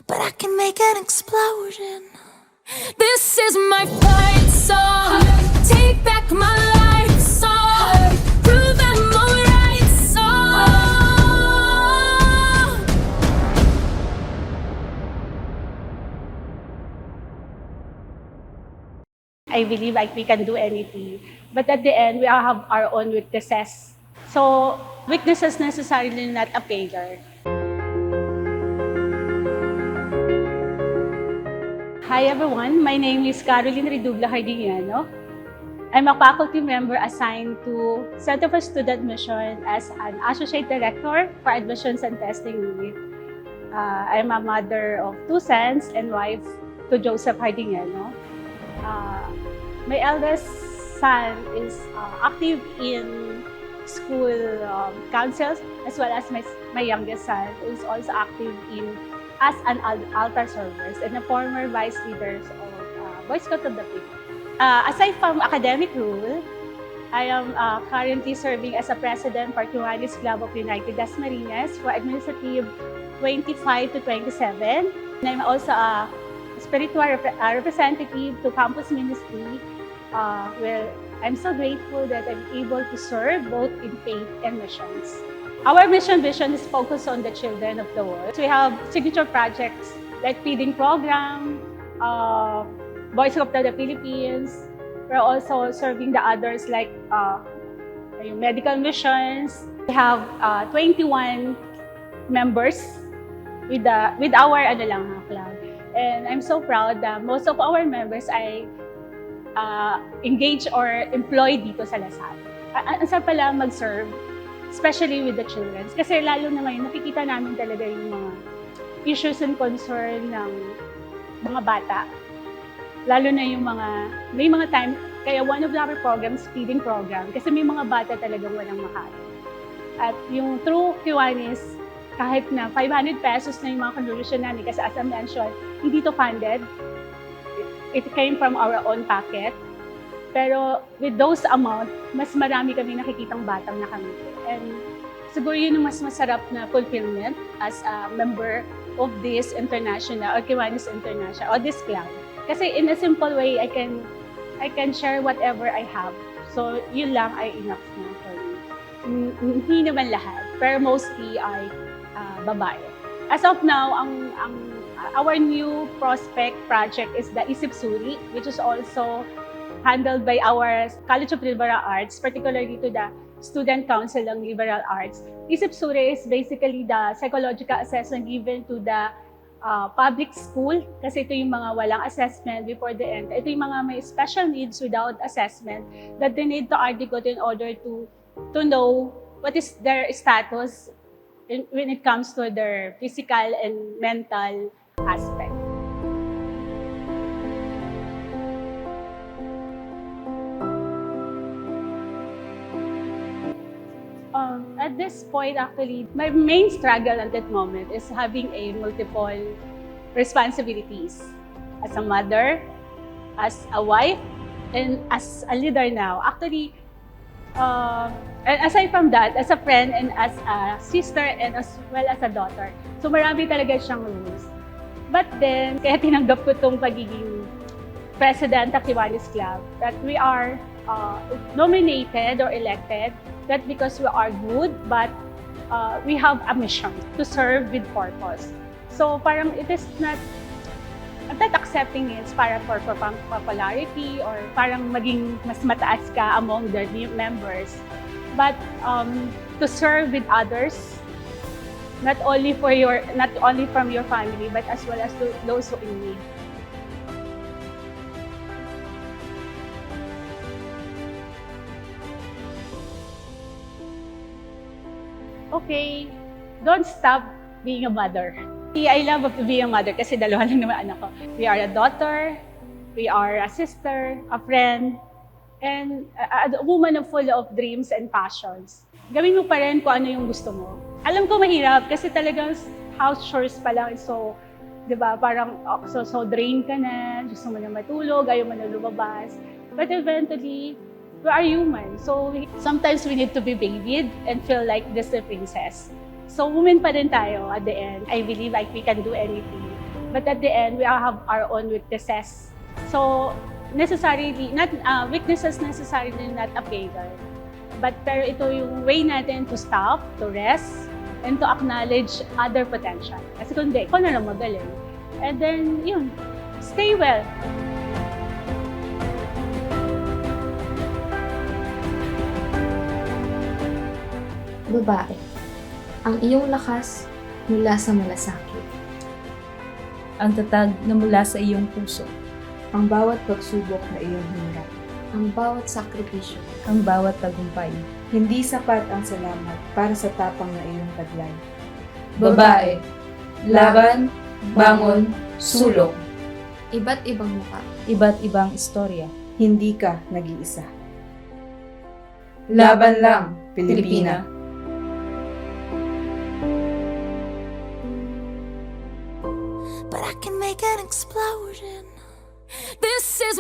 but I can make an explosion. This is my fight song. Take back my life song. Prove I'm alright song. I believe like we can do anything. But at the end, we all have our own weaknesses. So weaknesses necessarily not a failure. Hi everyone, my name is Caroline Redubla Cardiniano. I'm a faculty member assigned to Center for Student Mission as an Associate Director for Admissions and Testing Unit. I'm a mother of 2 sons and wife to Joseph Cardiniano. My eldest son is active in school councils, as well as my youngest son is also active as an altar server and a former vice leader of Boy Scout of the People. Aside from academic role, I am currently serving as a president for Kiwanis Club of United Dasmariñas for administrative 25 to 27. And I'm also a spiritual representative to campus ministry, where I'm so grateful that I'm able to serve both in faith and missions. Our mission vision is focused on the children of the world. So we have signature projects like feeding program, Boy Scout of the Philippines. We're also serving the others like medical missions. We have 21 members with our club. And I'm so proud that most of our members ay engaged or employed dito sa Lasal. Ang sarap pala mag-serve, especially with the children. Kasi lalo na ngayon, nakikita namin talaga yung mga issues and concern ng mga bata. Lalo na yung may mga time, kaya one of our programs, feeding program, kasi may mga bata talagang walang makain. At yung through Kiwanis, kahit na 500 pesos na yung mga contribution namin, kasi as I mentioned, hindi to funded. It came from our own pocket. Pero with those amount, mas marami kami nakikitang batang nakamit. And siguro yun yung mas masarap na fulfillment as a member of this international or Kiwanis International or this club. Kasi in a simple way, I can share whatever I have. So yun lang ay enough na for me. Hindi naman lahat, pero mostly ay babae. As of now, our new prospect project is the Isip Suri, which is also handled by our College of Liberal Arts, particularly to the Student Council ng Liberal Arts. Isip Suri is basically the psychological assessment given to the public school, kasi ito yung mga walang assessment before the end. Ito yung mga may special needs without assessment that they need to articulate in order to know what is their status when it comes to their physical and mental aspect. At this point, actually, my main struggle at that moment is having multiple responsibilities as a mother, as a wife, and as a leader now. Actually, and aside from that, as a friend and as a sister and as well as a daughter. So marami talaga siyang rules. But then, kaya tinanggap ko itong pagiging president ng Kiwanis Club, that we are nominated or elected, not because we are good, but we have a mission to serve with purpose. So parang it is not, I'm not accepting it para for popularity or parang maging mas mataas ka among the members, but to serve with others, not only from your family, but as well as to those who in need. Okay, don't stop being a mother. I love being a mother kasi dalawa lang naman anak ko. We are a daughter, we are a sister, a friend, and a woman full of dreams and passions. Gawin mo pa rin kung ano yung gusto mo. Alam ko mahirap kasi talagang house chores pa lang, so, di ba, parang so drain ka na, gusto mo na matulog, ayaw mo na lumabas. But eventually, we are human. So sometimes we need to be babied and feel like Disney princess. So women pa rin tayo at the end. I believe like we can do anything. But at the end, we all have our own weaknesses. So, necessarily, not weaknesses necessarily not a failure. But pero ito yung way natin to stop, to rest, and to acknowledge other potential. Kasi kung di, ikaw na lang magaling. And then, yun, stay well. Babae, ang iyong lakas mula sa malasakit. Ang tatag na mula sa iyong puso, ang bawat pagsubok na iyong hinarap. Ang bawat sakripisyo. ang bawat tagumpay. Hindi sapat ang salamat para sa tapang na iyong taglay. Babae, laban, bangon, sulong. Iba't ibang muka. Iba't ibang istorya. Hindi ka nag-iisa. Laban lang, Pilipina. but I can make an explosion. This is